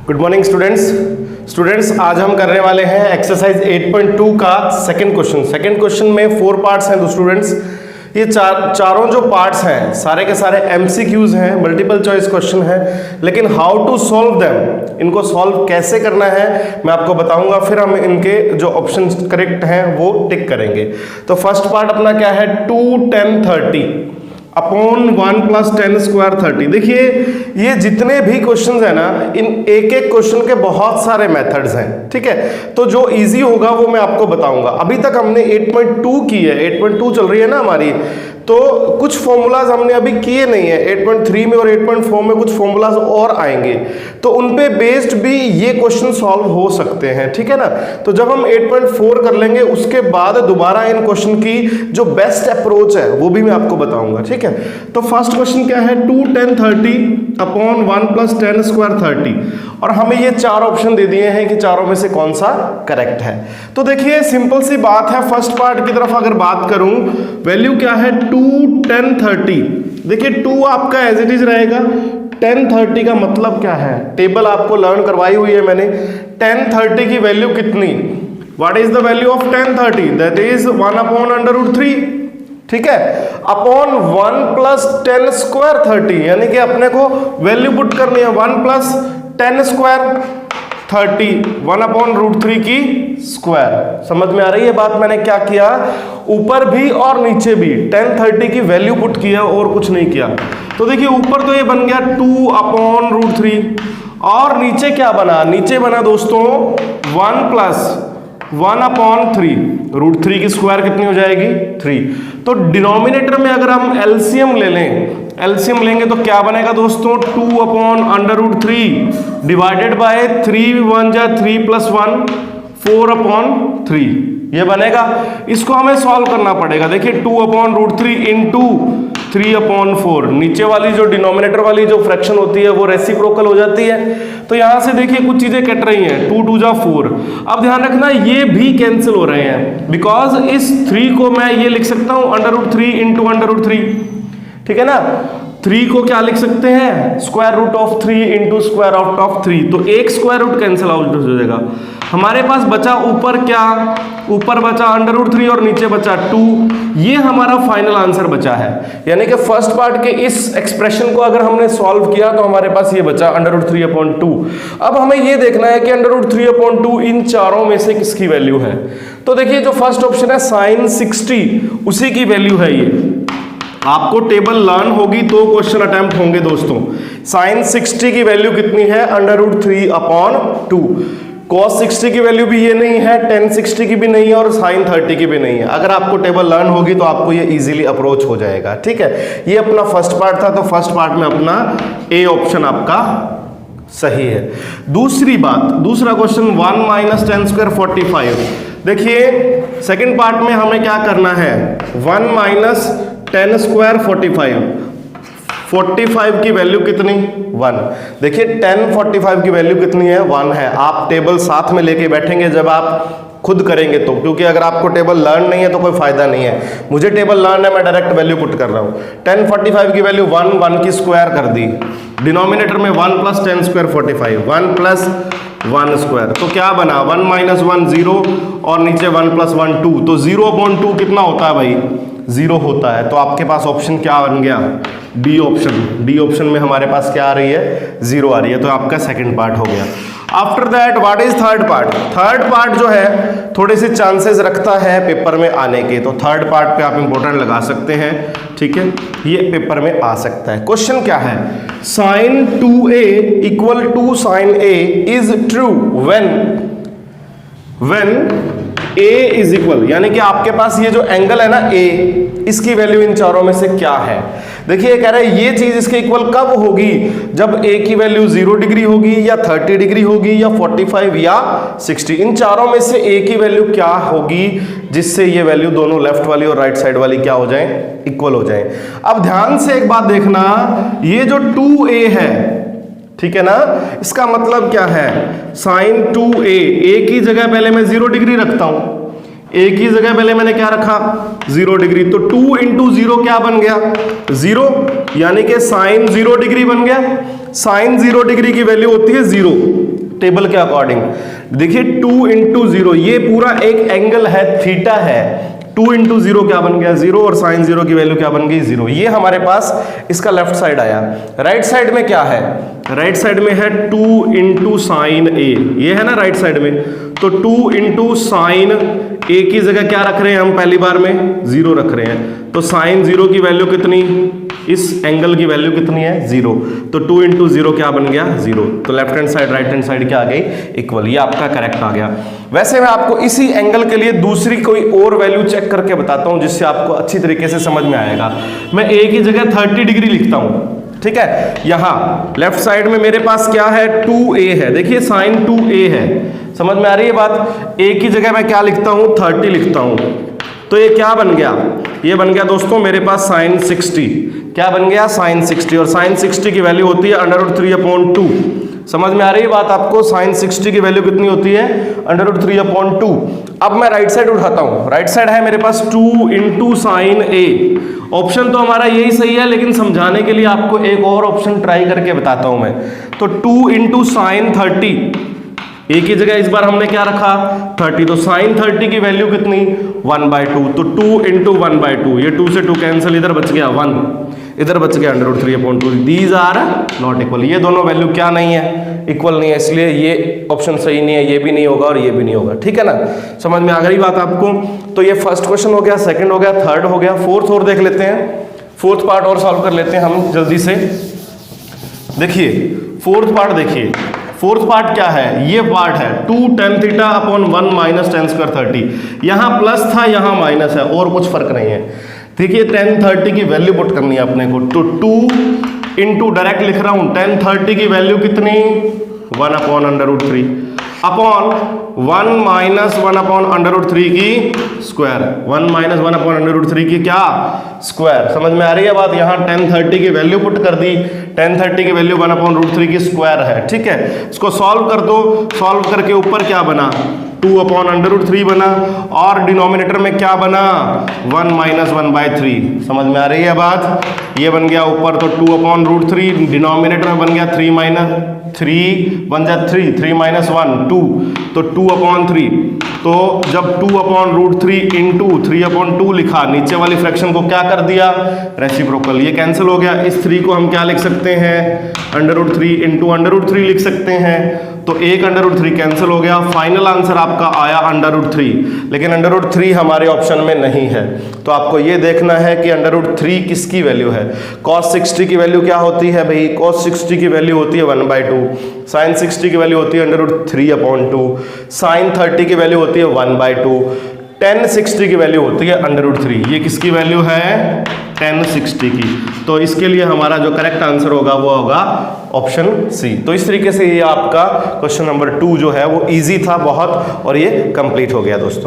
Good morning students आज हम करने वाले हैं एक्सरसाइज 8.2 का सेकंड क्वेश्चन में 4 पार्ट्स हैं। तो स्टूडेंट्स ये चारों जो पार्ट्स हैं सारे के सारे एमसीक्यूज हैं, मल्टीपल चॉइस क्वेश्चन हैं, लेकिन हाउ टू सॉल्व देम, इनको सॉल्व कैसे करना है मैं आपको बताऊंगा। फिर हम इनके जो ऑप्शन करेक्ट हैं वो टिक करेंगे। तो फर्स्ट पार्ट अपना क्या है, 2 10 30 अपॉन 1 प्लस 10 स्क्वायर 30। देखिए ये जितने भी क्वेश्चंस है ना, इन एक एक क्वेश्चन के बहुत सारे मेथड्स हैं, ठीक है। तो जो इजी होगा वो मैं आपको बताऊंगा। अभी तक हमने 8.2 की है, 8.2 चल रही है ना हमारी, तो कुछ फॉर्मूलाज हमने अभी किए नहीं है। 8.3 में और 8.4 में कुछ फॉर्मूलाज और आएंगे, तो उन पे बेस्ड भी ये क्वेश्चन सॉल्व हो सकते हैं, ठीक है ना। तो जब हम 8.4 कर लेंगे उसके बाद दोबारा इन क्वेश्चन की जो बेस्ट अप्रोच है वो भी मैं आपको बताऊंगा, ठीक है। तो फर्स्ट क्वेश्चन क्या है, 2 10 30 अपॉन 1 प्लस 10 स्क्वायर 30, और हमें ये चार ऑप्शन दे दिए हैं कि चारों में से कौन सा करेक्ट है। तो देखिए सिंपल सी बात है, फर्स्ट पार्ट की तरफ अगर बात करूं, वैल्यू क्या है 2 10 30। देखिए 2 आपका एज इट इज रहेगा, 10 30 का मतलब क्या है, टेबल आपको लर्न करवाई हुई है मैंने। 10 30 की वैल्यू कितनी, what is the value of 10 30, that is 1 upon √3, ठीक है, अपॉन 1 प्लस 10 स्क्वायर 30, यानी कि अपने को वैल्यू पुट करनी है 1 प्लस 10 स्क्वायर 30, 1 अपॉन √3 की स्क्वायर। समझ में आ रही है बात, मैंने क्या किया, ऊपर भी और नीचे भी 10 30 की वैल्यू पुट किया और कुछ नहीं किया। तो देखिए ऊपर तो ये बन गया 2 अपॉन √3, और नीचे क्या बना, नीचे बना दोस्तों 1 प्लस 1 अपॉन 3, √3 की स्क्वायर कितनी हो जाएगी 3। तो डिनोमिनेटर में अगर हम एलसीएम ले लें, एलसीएम लेंगे तो क्या बनेगा दोस्तों, 2 अपॉन √3 डिवाइडेड बाय 3 1 जा 3 प्लस 1 4 अपॉन 3, ये बनेगा। इसको हमें सॉल्व करना पड़ेगा। देखिए 2 अपॉन √3 इंटू 3 अपॉन 4, नीचे वाली जो डिनोमिनेटर वाली जो फ्रैक्शन होती है वो रेसिप्रोकल हो जाती है। तो यहां से देखिए कुछ चीजें कट रही हैं, 2 2 जा 4। अब ध्यान रखना ये भी कैंसिल हो रहे हैं, बिकॉज इस 3 को मैं ये लिख सकता हूं √3 इंटू √3, ठीक है ना। 3 को क्या लिख सकते हैं, square root of 3 into square root of 3, तो एक स्क्वायर रूट कैंसिल आउट हो जाएगा। हमारे पास बचा ऊपर क्या, ऊपर बचा √3 और नीचे बचा 2, ये हमारा फाइनल आंसर बचा है। यानी कि फर्स्ट पार्ट के इस एक्सप्रेशन को अगर हमने सॉल्व किया तो हमारे पास ये बचा √3 अपॉन 2। अब हमें ये देखना है कि √3 अपॉन 2 इन चारों में से किसकी वैल्यू है। तो देखिए जो फर्स्ट ऑप्शन है sin 60, उसी की वैल्यू है ये। आपको टेबल लर्न होगी तो क्वेश्चन अटेम्प्ट होंगे दोस्तों। sin 60 की वैल्यू कितनी है, √3 अपॉन 2। cos 60 की वैल्यू भी ये नहीं है, tan 60 की भी नहीं है, और sin 30 की भी नहीं है। अगर आपको टेबल लर्न होगी तो आपको ये इजीली अप्रोच हो जाएगा, ठीक है। ये अपना फर्स्ट पार्ट था, तो फर्स्ट पार्ट में अपना ए ऑप्शन आपका सही है। दूसरी बात, दूसरा क्वेश्चन 1 माइनस 10 स्क्वायर 45। देखिए सेकेंड पार्ट में हमें क्या करना है, 1 माइनस 10 स्क्वायर 45 की वैल्यू कितनी 1। देखिए 10 45 की वैल्यू कितनी है 1 है। आप टेबल साथ में लेके बैठेंगे जब आप खुद करेंगे तो, क्योंकि अगर आपको टेबल लर्न नहीं है तो कोई फायदा नहीं है। मुझे टेबल लर्न है, मैं डायरेक्ट वैल्यू पुट कर रहा हूं। 10 45 की वैल्यू 1, 1 की स्क्वायर कर दी, डिनोमिनेटर में 1 प्लस 10 स्क्वायर 45, 1 प्लस 1 स्क्वायर, तो क्या बना 1 माइनस 1 0, और नीचे 1 प्लस 1 2, तो 0 अपॉन 2 कितना होता है भाई, 0 होता है। तो आपके पास ऑप्शन क्या बन गया, डी ऑप्शन। डी ऑप्शन में हमारे पास क्या आ रही है, 0 आ रही है, तो आपका सेकंड पार्ट हो गया। After that what is third part. Third part जो है थोड़े से चांसेस रखता है पेपर में आने के, तो थर्ड पार्ट पे आप इंपॉर्टेंट लगा सकते हैं, ठीक है, ये पेपर में आ सकता है। क्वेश्चन क्या है, sin 2a equal to sin a is true when a is equal, यानी कि आपके पास ये जो एंगल है ना a, इसकी वैल्यू इन चारों में से क्या है। देखिए कह रहे हैं ये चीज इसके इक्वल कब होगी, जब a की वैल्यू 0 डिग्री होगी, या 30 डिग्री होगी, या 45 या 60। इन चारों में से a की वैल्यू क्या होगी जिससे ये वैल्यू दोनों लेफ्ट वाली और राइट साइड वाली क्या हो जाए, इक्वल हो जाए। अब ध्यान से एक बात देखना, ये जो 2a है, ठीक है ना, इसका मतलब क्या है, sin 2a, a की जगह पहले मैं 0 डिग्री रखता हूं, a की जगह पहले मैंने क्या रखा 0 डिग्री, तो 2 इंटू 0 क्या बन गया 0, यानी कि sin 0 डिग्री बन गया। sin 0 डिग्री की वैल्यू होती है 0, टेबल के अकॉर्डिंग। देखिए 2 इंटू 0, ये पूरा एक एंगल है, थीटा है। 2 इंटू 0 क्या बन गया 0, और साइन 0 की वैल्यू क्या बन गई 0। ये हमारे पास इसका लेफ्ट साइड आया। राइट साइड में क्या है, राइट साइड में है 2 इंटू साइन ए, ये है ना राइट साइड में। तो 2 इंटू साइन ए की जगह क्या रख रहे हैं हम, पहली बार में 0 रख रहे हैं। तो साइन 0 की वैल्यू कितनी, इस एंगल की वैल्यू कितनी है 0। तो 2 इंटू 0 क्या बन गया 0। तो left hand side right hand side क्या आ गई इक्वल, ये आपका करेक्ट आ गया। वैसे मैं आपको इसी एंगल के लिए दूसरी कोई और वैल्यू चेक करके बताता हूं, जिससे आपको अच्छी तरीके से समझ में आएगा। मैं ए की जगह 30 डिग्री लिखता हूं, ठीक है। यहां लेफ्ट साइड में मेरे पास क्या है 2a है, देखिए साइन 2a है, समझ में आ रही है बात। a की जगह मैं क्या लिखता हूं 30 लिखता हूं। तो ये क्या बन गया, ये बन गया दोस्तों मेरे पास साइन 60। क्या बन गया साइन 60, और साइन 60 की वैल्यू होती है √3/2। समझ में आ रही है बात आपको, साइन 60 की वैल्यू कितनी होती है √3/2। अब मैं राइट साइड उठाता हूं, राइट साइड है मेरे पास 2 इंटू साइन ए। ऑप्शन तो हमारा यही सही है, लेकिन समझाने के लिए आपको एक और ऑप्शन ट्राई करके बताता हूं मैं। तो 2 इंटू साइन 30, ए की जगह इस बार हमने क्या रखा 30, तो साइन 30 की वैल्यू कितनी 1/2। तो 2 इंटू 1/2, ये 2 से 2 कैंसिल, इधर बच गया 1, इधर बच गया √3/2। दीज आर नॉट इक्वल, ये दोनों वैल्यू क्या नहीं है इक्वल नहीं है, इसलिए ये ऑप्शन सही नहीं है, ये भी नहीं होगा और ये भी नहीं होगा, ठीक है ना। समझ में आ गई बात आपको। तो ये फर्स्ट क्वेश्चन हो गया, सेकंड हो गया, थर्ड हो गया, फोर्थ और देख लेते हैं। फोर्थ पार्ट और सॉल्व कर लेते हैं हम जल्दी से। देखिए फोर्थ पार्ट, देखिए फोर्थ पार्ट क्या है, ये पार्ट है 2 tan θ/1 माइनस tan स्क्वायर 30। यहाँ प्लस था यहाँ माइनस है, और कुछ फर्क नहीं है। देखिए tan 30 की वैल्यू पुट करनी है अपने को। तो 2 इंटू डायरेक्ट लिख रहा हूं, tan 30 की वैल्यू कितनी 1/√3 अपॉन 1 माइनस 1/√3 की स्क्वायर, 1 माइनस 1/√3 की क्या स्क्वायर। समझ में आ रही है बात। यहाँ tan 30 की वैल्यू पुट कर दी, tan 30 की वैल्यू 1/√3 की स्क्वायर है, ठीक है। इसको सॉल्व कर दो, सॉल्व करके ऊपर क्या बना 2/√3 बना, और डिनोमिनेटर में क्या बना 1 माइनस 1/3। समझ में आ रही है बात। ये बन गया ऊपर तो 2/√3, डिनोमिनेटर में बन गया 3 माइनस 3 बन जाए 3 माइनस 1 2, तो 2/3। तो जब 2/√3 इंटू 3/2 लिखा, नीचे वाली फ्रैक्शन को क्या कर दिया रेसिप्रोकल, ये कैंसिल हो गया। इस 3 को हम क्या लिख सकते हैं √3 इंटू √3 लिख सकते हैं। तो एक √3 कैंसिल हो गया, फाइनल आंसर आपका आया √3। लेकिन √3 हमारे ऑप्शन में नहीं है, तो आपको ये देखना है कि √3 किसकी वैल्यू है। cos 60 की वैल्यू क्या होती है भाई, cos 60 की वैल्यू होती है 1/2, sin 60 की वैल्यू होती है √3/2, sin 30 की वैल्यू होती है 1/2, tan 60 की वैल्यू होती है √3। ये किसकी वैल्यू है tan 60 की। तो इसके लिए हमारा जो करेक्ट आंसर होगा वो होगा ऑप्शन सी। तो इस तरीके से ये आपका क्वेश्चन नंबर 2 जो है वो इजी था बहुत, और ये कंप्लीट हो गया दोस्तों।